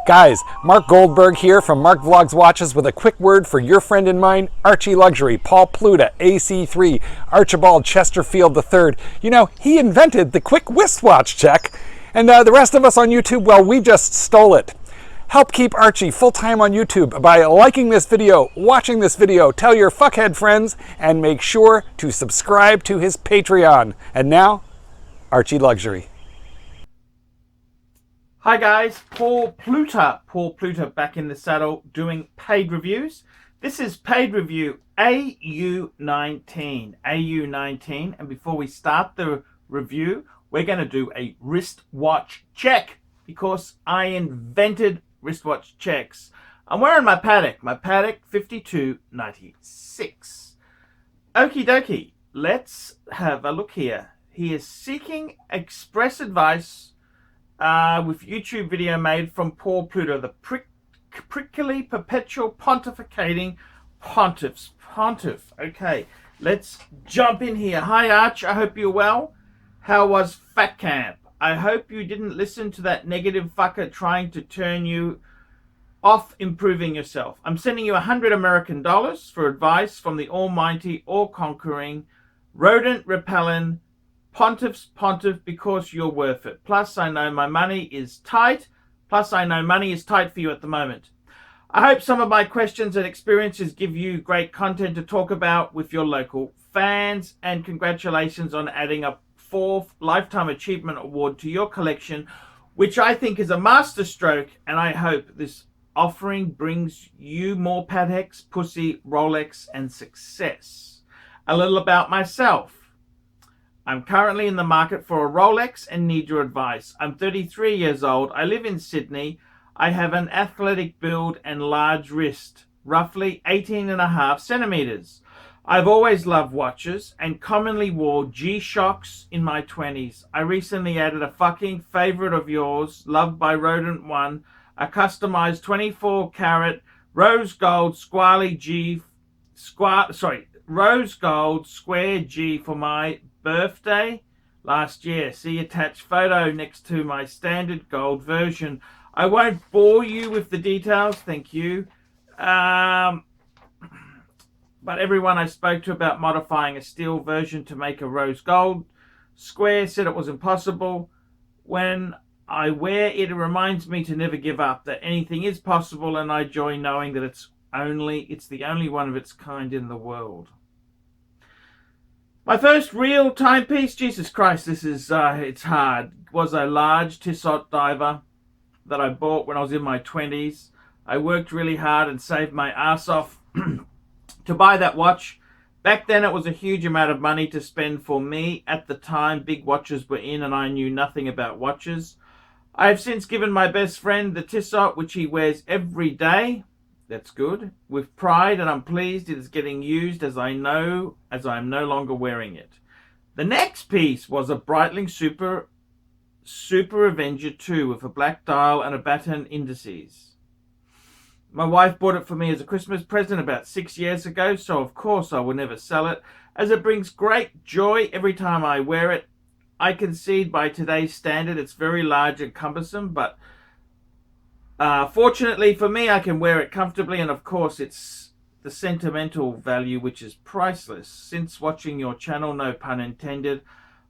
Guys, Mark Goldberg here from Mark Vlogs Watches with a quick word for your friend and mine, ArchieLuxury, Paul Pluta, AC3, Archibald Chesterfield III. You know, he invented the quick wristwatch check, and the rest of us on YouTube, well, we just stole it. Help keep Archie full-time on YouTube by liking this video, watching this video, tell your fuckhead friends, and make sure to subscribe to his Patreon. And now, ArchieLuxury. Hi guys, Paul Pluta back in the saddle doing paid reviews. This is paid review AU19, and before we start the review, we're going to do a wristwatch check because I invented wristwatch checks. I'm wearing my Patek 5296. Okie dokie, let's have a look here. He is seeking express advice with YouTube video made from Paul Pluta, the prickly, perpetual, pontificating pontiff. Okay, let's jump in here. Hi Arch, I hope you're well. How was Fat Camp? I hope you didn't listen to that negative fucker trying to turn you off improving yourself. I'm sending you $100 American for advice from the almighty, all-conquering, rodent-repellent, pontiff because you're worth it. Plus, I know money is tight for you at the moment. I hope some of my questions and experiences give you great content to talk about with your local fans, and congratulations on adding a 4th Lifetime Achievement Award to your collection, which I think is a masterstroke, and I hope this offering brings you more Pateks, pussy, Rolex, and success. A little about myself. I'm currently in the market for a Rolex and need your advice. I'm 33 years old. I live in Sydney. I have an athletic build and large wrist, roughly 18.5 centimeters. I've always loved watches and commonly wore G-Shocks in my 20s. I recently added a fucking favorite of yours, loved by Rodent One, a customized 24 karat rose gold rose gold square G for my birthday last year. See attached photo next to my standard gold version. I won't bore you with the details, thank you. But everyone I spoke to about modifying a steel version to make a rose gold square said it was impossible. When I wear it, it reminds me to never give up, that anything is possible, and I enjoy knowing that it's the only one of its kind in the world. My first real timepiece, Jesus Christ, this is, it's hard, was a large Tissot diver that I bought when I was in my 20s. I worked really hard and saved my ass off to buy that watch. Back then it was a huge amount of money to spend for me. At the time, big watches were in and I knew nothing about watches. I have since given my best friend the Tissot, which he wears every day. That's good. With pride, and I'm pleased it is getting used as I am no longer wearing it. The next piece was a Breitling Super Avenger 2 with a black dial and a baton indices. My wife bought it for me as a Christmas present about 6 years ago, so of course I will never sell it, as it brings great joy every time I wear it. I concede by today's standard it's very large and cumbersome, but fortunately for me, I can wear it comfortably, and of course it's the sentimental value which is priceless. Since watching your channel, no pun intended,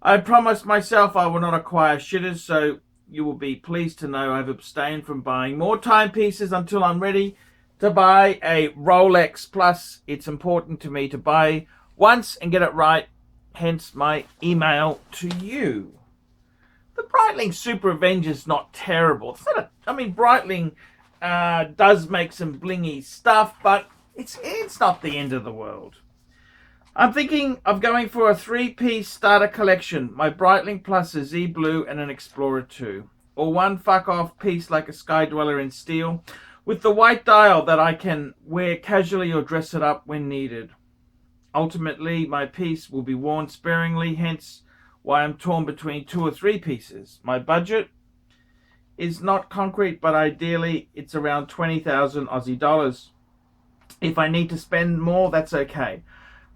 I promised myself I will not acquire shitters, so you will be pleased to know I've abstained from buying more timepieces until I'm ready to buy a Rolex. Plus, it's important to me to buy once and get it right, hence my email to you. The Breitling Super Avenger is not terrible. It's not Breitling does make some blingy stuff, but it's not the end of the world. I'm thinking of going for a 3-piece starter collection. My Breitling plus a Z Blue and an Explorer 2. Or one fuck-off piece like a Sky Dweller in steel with the white dial that I can wear casually or dress it up when needed. Ultimately, my piece will be worn sparingly, hence why I'm torn between 2 or 3 pieces. My budget is not concrete, but ideally it's around 20,000 Aussie dollars. If I need to spend more, that's okay.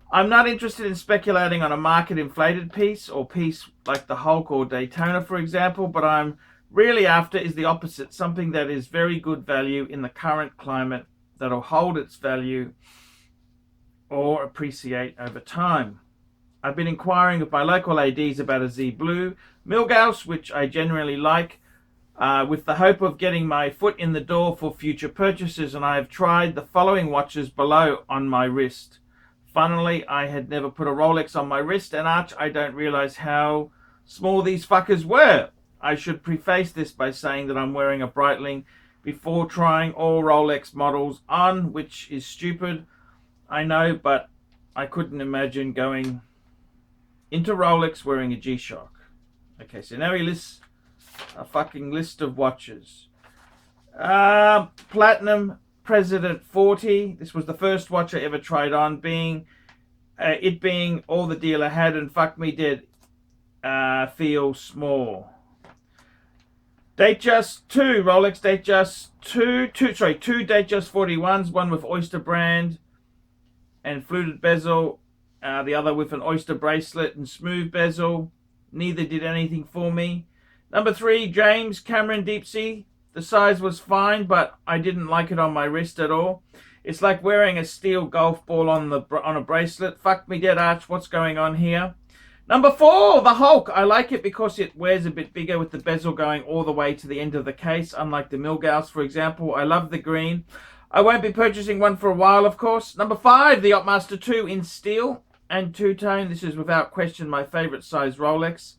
I'm not interested in speculating on a market inflated piece or piece like the Hulk or Daytona, for example, but I'm really after is the opposite, something that is very good value in the current climate, that'll hold its value or appreciate over time. I've been inquiring with my local ADs about a Z Blue Milgauss, which I generally like, with the hope of getting my foot in the door for future purchases, and I have tried the following watches below on my wrist. Funnily, I had never put a Rolex on my wrist, and Arch, I don't realize how small these fuckers were. I should preface this by saying that I'm wearing a Breitling before trying all Rolex models on, which is stupid, I know, but I couldn't imagine going into Rolex wearing a G-Shock. Okay, so now he lists a fucking list of watches. Platinum President 40. This was the first watch I ever tried on, it being all the dealer had, and fuck me did feel small. Datejust 2, Rolex Datejust 2 Datejust 41s, one with Oyster brand and fluted bezel, the other with an Oyster bracelet and smooth bezel. Neither did anything for me. Number 3, James Cameron Deep Sea. The size was fine, but I didn't like it on my wrist at all. It's like wearing a steel golf ball on a bracelet. Fuck me dead, Arch, what's going on here? Number 4, the Hulk. I like it because it wears a bit bigger with the bezel going all the way to the end of the case, unlike the Milgauss, for example. I love the green. I won't be purchasing one for a while, of course. Number 5, the Yachtmaster 2 in steel and two-tone. This is without question my favorite size Rolex.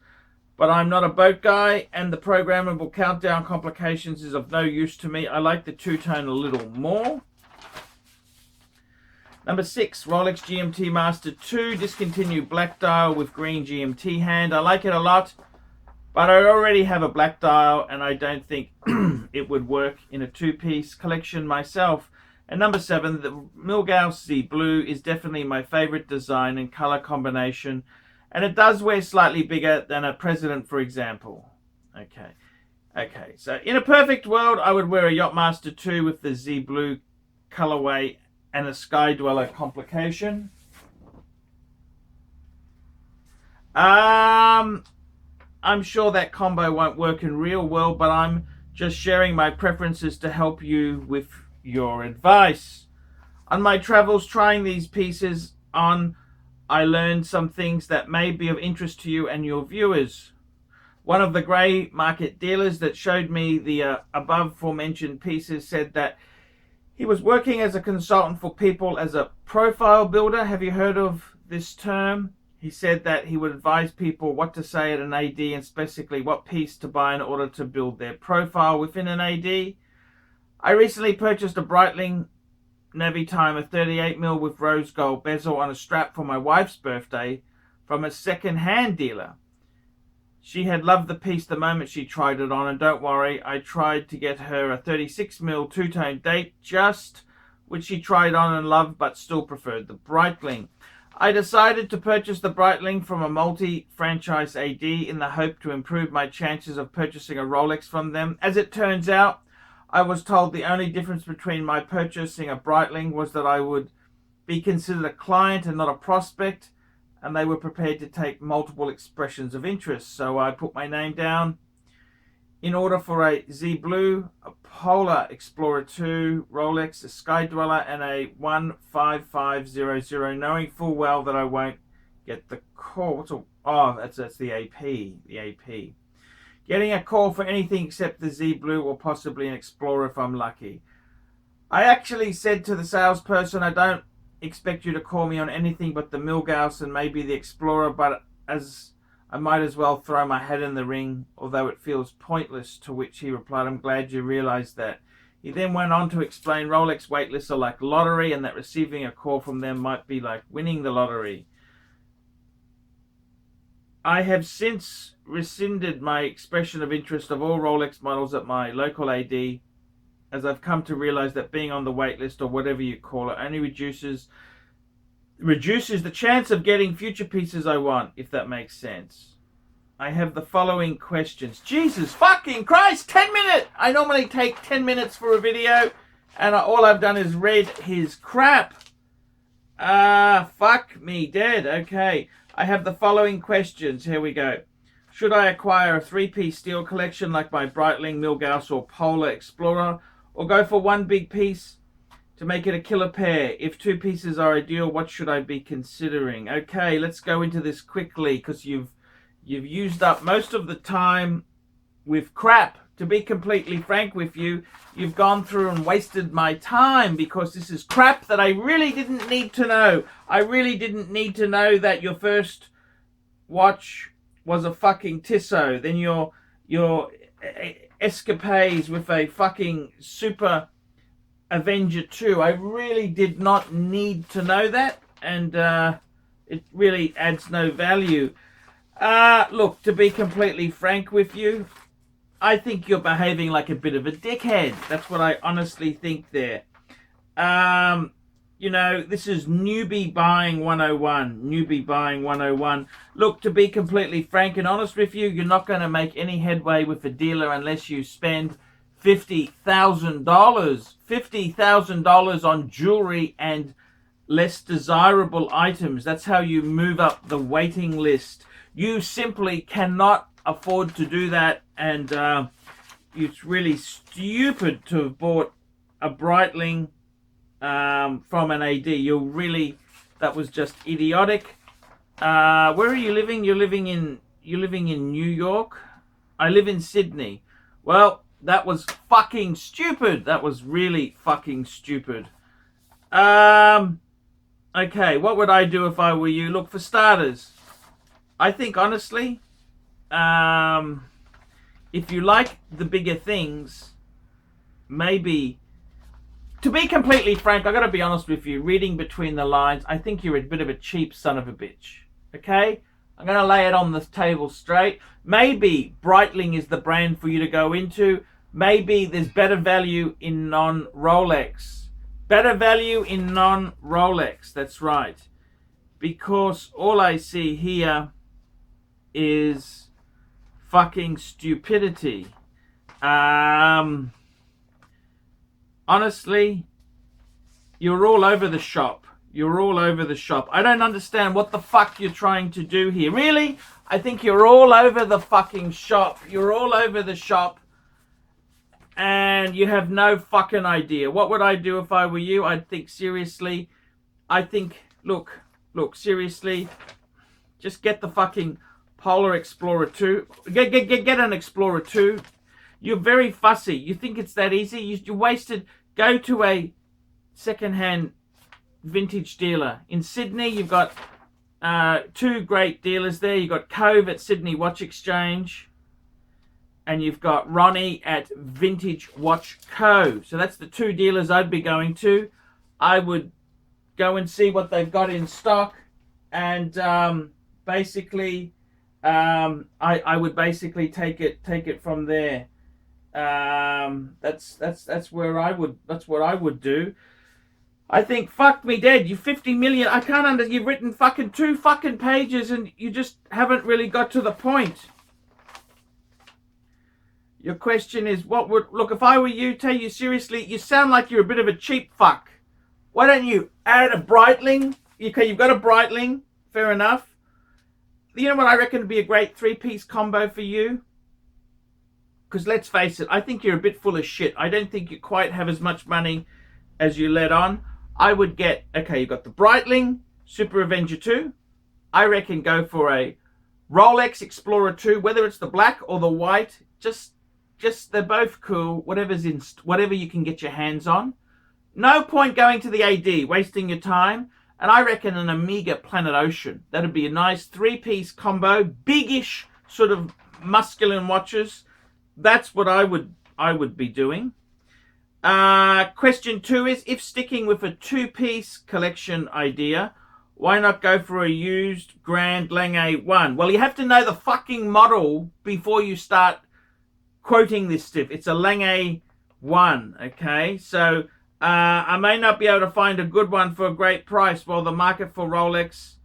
But I'm not a boat guy, and the programmable countdown complications is of no use to me. I like the two-tone a little more. Number 6, Rolex GMT Master 2, discontinued black dial with green GMT hand. I like it a lot, but I already have a black dial, and I don't think it would work in a two-piece collection myself. And number 7, the Milgauss Z Blue is definitely my favorite design and color combination, and it does wear slightly bigger than a President, for example. Okay, so in a perfect world, I would wear a Yachtmaster 2 with the Z Blue colorway and a Sky Dweller complication. I'm sure that combo won't work in real world, but I'm just sharing my preferences to help you with your advice. On my travels trying these pieces on, I learned some things that may be of interest to you and your viewers. One of the grey market dealers that showed me the above aforementioned pieces said that he was working as a consultant for people as a profile builder. Have you heard of this term? He said that he would advise people what to say at an AD and specifically what piece to buy in order to build their profile within an AD. I recently purchased a Breitling Navy Timer 38mm with rose gold bezel on a strap for my wife's birthday from a second-hand dealer. She had loved the piece the moment she tried it on, and don't worry, I tried to get her a 36mm two-tone Datejust, which she tried on and loved, but still preferred the Breitling. I decided to purchase the Breitling from a multi-franchise AD in the hope to improve my chances of purchasing a Rolex from them. As it turns out, I was told the only difference between my purchasing a Breitling was that I would be considered a client and not a prospect, and they were prepared to take multiple expressions of interest. So I put my name down in order for a Z Blue, a Polar Explorer 2 Rolex, a Sky Dweller, and a 15500, knowing full well that I won't get the call. That's the AP. The AP. Getting a call for anything except the Z Blue or possibly an Explorer if I'm lucky. I actually said to the salesperson, I don't expect you to call me on anything but the Milgauss and maybe the Explorer, but as I might as well throw my hat in the ring, although it feels pointless, to which he replied, I'm glad you realized that. He then went on to explain Rolex waitlists are like lottery and that receiving a call from them might be like winning the lottery. I have since rescinded my expression of interest of all Rolex models at my local AD, as I've come to realize that being on the waitlist, or whatever you call it, only reduces the chance of getting future pieces I want, if that makes sense. I have the following questions. Jesus fucking Christ, 10 minutes! I normally take 10 minutes for a video, and all I've done is read his crap. Fuck me dead. Okay. I have the following questions. Here we go. Should I acquire a three-piece steel collection like my Breitling, Milgauss or Polar Explorer, or go for one big piece to make it a killer pair? If two pieces are ideal, what should I be considering? Okay, let's go into this quickly because you've used up most of the time with crap. To be completely frank with you, you've gone through and wasted my time because this is crap that I really didn't need to know. I really didn't need to know that your first watch was a fucking Tissot. Then your escapades with a fucking Super Avenger 2. I really did not need to know that, and it really adds no value. Look, to be completely frank with you, I think you're behaving like a bit of a dickhead. That's what I honestly think there. You know, this is newbie buying 101. Newbie buying 101. Look, to be completely frank and honest with you, you're not going to make any headway with a dealer unless you spend $50,000. $50,000 on jewelry and less desirable items. That's how you move up the waiting list. You simply cannot afford to do that, and it's really stupid to have bought a Breitling from an AD. That was just idiotic. Where are you living? You're living in New York. I live in Sydney. Well, that was fucking stupid. That was really fucking stupid. Okay, what would I do if I were you? Look, for starters, I think honestly, if you like the bigger things, maybe, to be completely frank, I gotta be honest with you, reading between the lines, I think you're a bit of a cheap son of a bitch. Okay? I'm gonna lay it on the table straight. Maybe Breitling is the brand for you to go into. Maybe there's better value in non-Rolex. Better value in non-Rolex, that's right. Because all I see here is fucking stupidity. Honestly, you're all over the shop. You're all over the shop. I don't understand what the fuck you're trying to do here. Really? I think you're all over the fucking shop. You're all over the shop. And you have no fucking idea. What would I do if I were you? I'd think seriously. Look, seriously. Just get the fucking Polar Explorer 2. Get an Explorer 2. You're very fussy. You think it's that easy? You wasted. Go to a second-hand vintage dealer. In Sydney, you've got two great dealers there. You've got Cove at Sydney Watch Exchange. And you've got Ronnie at Vintage Watch Co. So that's the two dealers I'd be going to. I would go and see what they've got in stock. And basically, I would basically take it from there. That's where I would. That's what I would do. I think, fuck me dead. You 50 million. I can't you've written fucking 2 fucking pages and you just haven't really got to the point. Your question is, look, if I were you, tell you seriously, you sound like you're a bit of a cheap fuck. Why don't you add a Breitling? Okay, you've got a Breitling. Fair enough. You know what I reckon would be a great 3-piece combo for you? Because let's face it, I think you're a bit full of shit. I don't think you quite have as much money as you let on. I would get, okay, you've got the Breitling, Super Avenger 2. I reckon go for a Rolex Explorer 2, whether it's the black or the white. Just they're both cool. Whatever you can get your hands on. No point going to the AD, wasting your time. And I reckon an Omega Planet Ocean. That'd be a nice 3-piece combo, biggish sort of masculine watches. That's what I would be doing. Question 2 is, if sticking with a 2-piece collection idea, why not go for a used Grand Lange 1? Well, you have to know the fucking model before you start quoting this stuff. It's a Lange 1, okay? So I may not be able to find a good one for a great price, while the market for Rolex,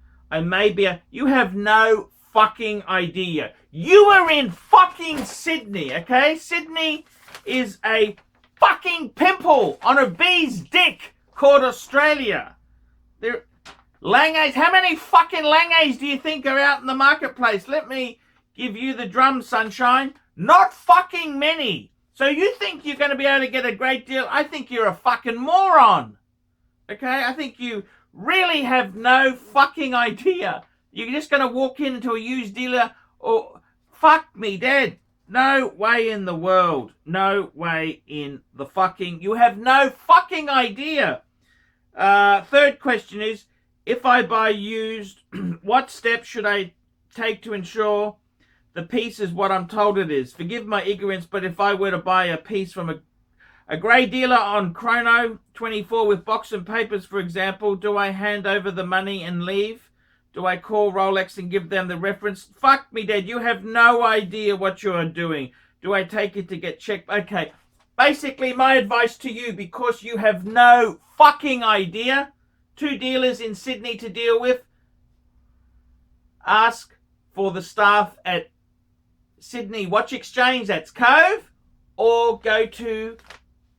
you have no fucking idea. You are in fucking Sydney, okay? Sydney is a fucking pimple on a bee's dick called Australia. Langes, how many fucking Langes do you think are out in the marketplace? Let me give you the drum, sunshine. Not fucking many. So you think you're going to be able to get a great deal? I think you're a fucking moron. Okay? I think you really have no fucking idea. You're just going to walk into a used dealer or fuck me dead. No way in the world. No way in the fucking... You have no fucking idea. Third question is, if I buy used, what steps should I take to ensure the piece is what I'm told it is? Forgive my ignorance, but if I were to buy a piece from a grey dealer on Chrono 24 with box and papers, for example, do I hand over the money and leave? Do I call Rolex and give them the reference? Fuck me dead, you have no idea what you are doing. Do I take it to get checked? Okay, basically my advice to you, because you have no fucking idea, 2 dealers in Sydney to deal with, ask for the staff at Sydney Watch Exchange, that's Cove, or go to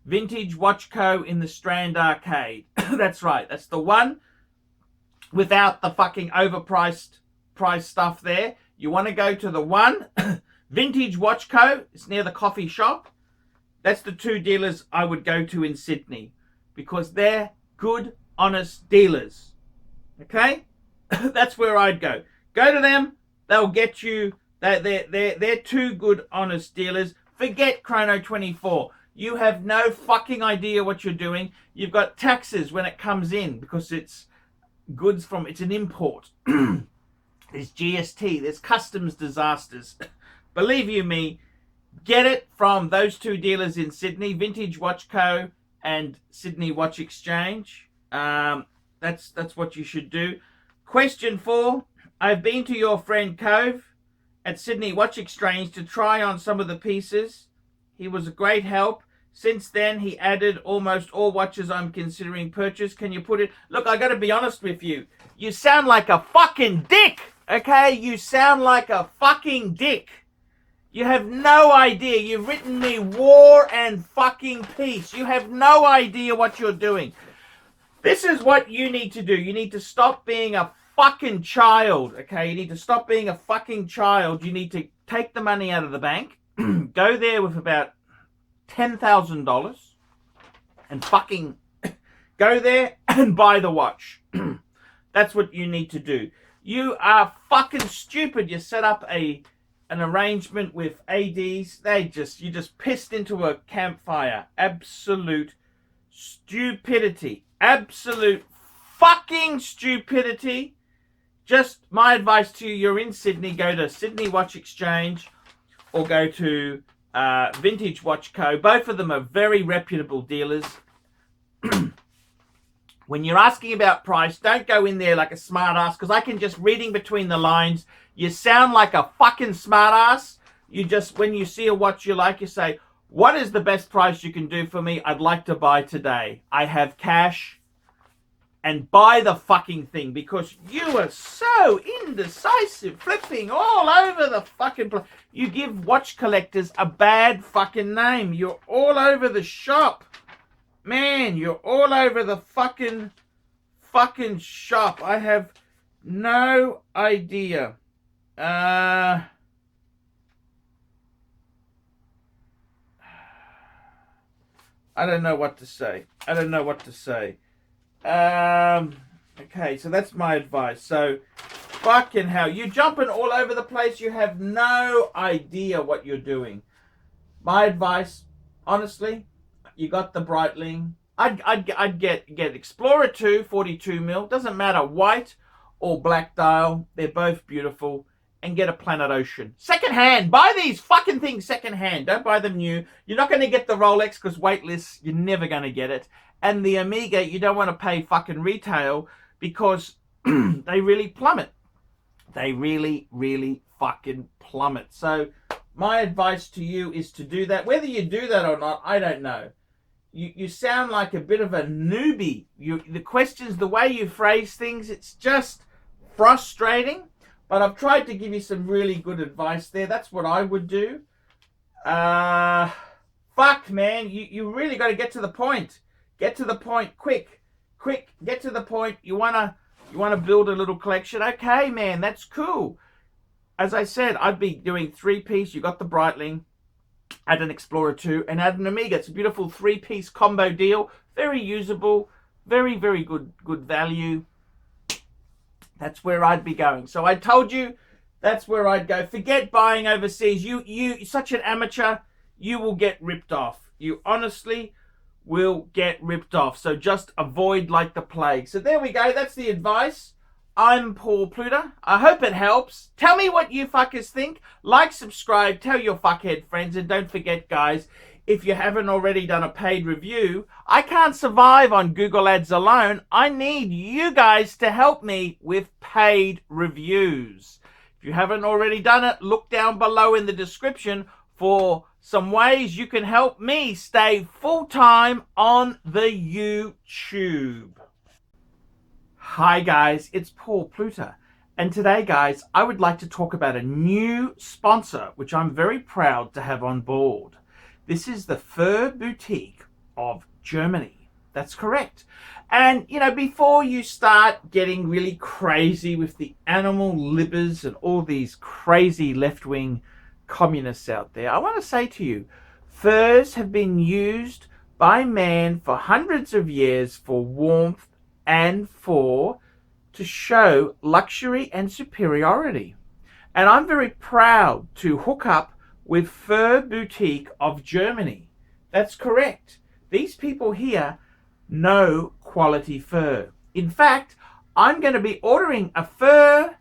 Vintage Watch Co. in the Strand Arcade. That's right, that's the one without the fucking overpriced price stuff there. You want to go to the one, Vintage Watch Co. It's near the coffee shop. That's the 2 dealers I would go to in Sydney, because they're good, honest dealers. Okay? That's where I'd go. Go to them. They'll get you. They're 2 good, honest dealers. Forget Chrono 24. You have no fucking idea what you're doing. You've got taxes when it comes in, because it's goods from, it's an import. There's GST, there's customs disasters. Believe you me, get it from those 2 dealers in Sydney, Vintage Watch Co. and Sydney Watch Exchange. That's what you should do. Question 4, I've been to your friend Cove at Sydney Watch Exchange to try on some of the pieces. He was a great help. Since then, he added almost all watches I'm considering purchase. Can you put it... Look, I got to be honest with you. You sound like a fucking dick, okay? You sound like a fucking dick. You have no idea. You've written me War and fucking Peace. You have no idea what you're doing. This is what you need to do. You need to stop being a fucking child, okay? You need to stop being a fucking child. You need to take the money out of the bank, go there with about $10,000 and fucking go there and buy the watch. That's what you need to do. You are fucking stupid. You set up an arrangement with ADs. You just pissed into a campfire. Absolute stupidity. Absolute fucking stupidity. Just my advice to you, you're in Sydney, go to Sydney Watch Exchange or go to Vintage Watch Co. Both of them are very reputable dealers. When you're asking about price, don't go in there like a smart ass, because I can just, reading between the lines, you sound like a fucking smart ass. You just, when you see a watch you like, you say, what is the best price you can do for me? I'd like to buy today. I have cash. And buy the fucking thing, because you are so indecisive, flipping all over the fucking place. You give watch collectors a bad fucking name. You're all over the shop. Man, you're all over the fucking shop. I have no idea. I don't know what to say. Okay, so that's my advice. So, fucking hell, you're jumping all over the place. You have no idea what you're doing. My advice, honestly, you got the Breitling. I'd get Explorer 2, 42mm. Doesn't matter, white or black dial. They're both beautiful. And get a Planet Ocean. Second hand. Buy these fucking things second hand. Don't buy them new. You're not going to get the Rolex because waitlist, you're never going to get it. And the Omega, you don't want to pay fucking retail because they really plummet. They really, really fucking plummet. So my advice to you is to do that. Whether you do that or not, I don't know. You sound like a bit of a newbie. The questions, the way you phrase things, it's just frustrating. But I've tried to give you some really good advice there. That's what I would do. Fuck, man. You really got to get to the point. Get to the point quick. Get to the point. You wanna build a little collection. Okay, man, that's cool. as I said, I'd be doing 3-piece. You got the Breitling, add an Explorer 2, and add an Amiga. It's a beautiful 3-piece combo deal. Very usable, very, very good value. That's where I'd be going. So I told you that's where I'd go. Forget buying overseas. You such an amateur, you will get ripped off. You honestly will get ripped off. So just avoid like the plague. So there we go. That's the advice. I'm Paul Pluta. I hope it helps. Tell me what you fuckers think. Like, subscribe, tell your fuckhead friends, and don't forget, guys, if you haven't already done a paid review, I can't survive on Google Ads alone. I need you guys to help me with paid reviews. If you haven't already done it, look down below in the description for some ways you can help me stay full-time on the YouTube. Hi guys, it's Paul Pluta, and today guys, I would like to talk about a new sponsor which I'm very proud to have on board. This is the Fur Boutique of Germany. That's correct. And you know, before you start getting really crazy with the animal libbers and all these crazy left-wing communists out there, I want to say to you, furs have been used by man for hundreds of years for warmth and to show luxury and superiority. And I'm very proud to hook up with Fur Boutique of Germany. That's correct. These people here know quality fur. In fact, I'm going to be ordering a fur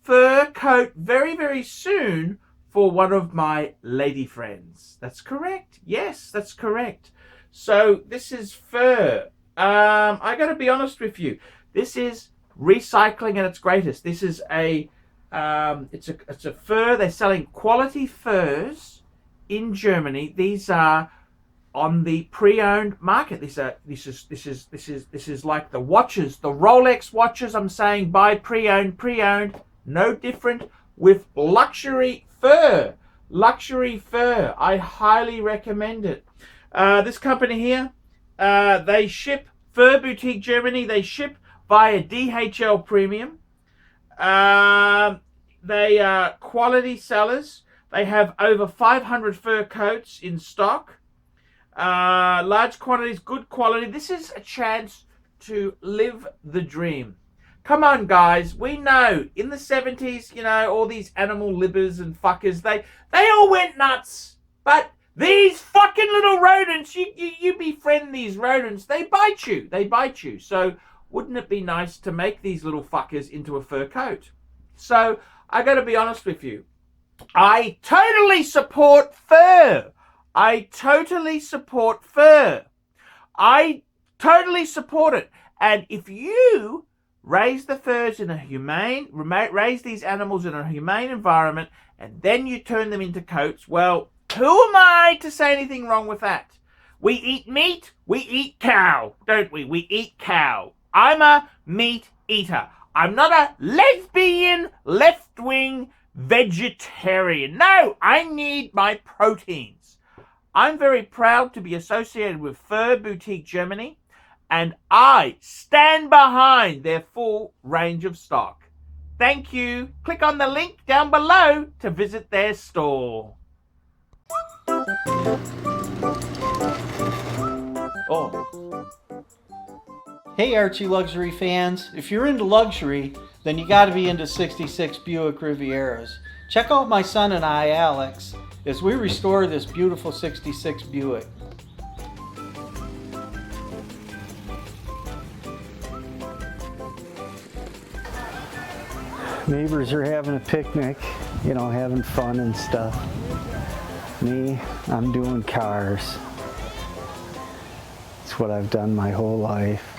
coat very, very soon for one of my lady friends. That's correct. Yes, that's correct. So this is fur. I got to be honest with you. This is recycling at its greatest. This is it's a fur. They're selling quality furs in Germany. These are on the pre-owned market. This is like the watches, the Rolex watches. I'm saying buy pre-owned. No different with luxury fur. Luxury fur. I highly recommend it. This company here, they ship Fur Boutique Germany. They ship via DHL Premium. They are quality sellers. They have over 500 fur coats in stock. Large quantities, good quality. This is a chance to live the dream. Come on, guys. We know in the 70s, you know, all these animal libbers and fuckers, they all went nuts. But these fucking little rodents, you befriend these rodents, they bite you. So wouldn't it be nice to make these little fuckers into a fur coat? So I got to be honest with you. I totally support fur. I totally support fur. I totally support it. And if you raise the furs in a raise these animals in a humane environment, and then you turn them into coats, well, who am I to say anything wrong with that? We eat meat, we eat cow, don't we? We eat cow. I'm a meat eater. I'm not a lesbian, left-wing vegetarian. No, I need my proteins. I'm very proud to be associated with Fur Boutique Germany, and I stand behind their full range of stock. Thank you. Click on the link down below to visit their store. Oh. Hey ArchieLuxury fans, if you're into luxury, then you gotta be into 66 Buick Rivieras. Check out my son and I, Alex, as we restore this beautiful 66 Buick. Neighbors are having a picnic, you know, having fun and stuff. Me, I'm doing cars. It's what I've done my whole life.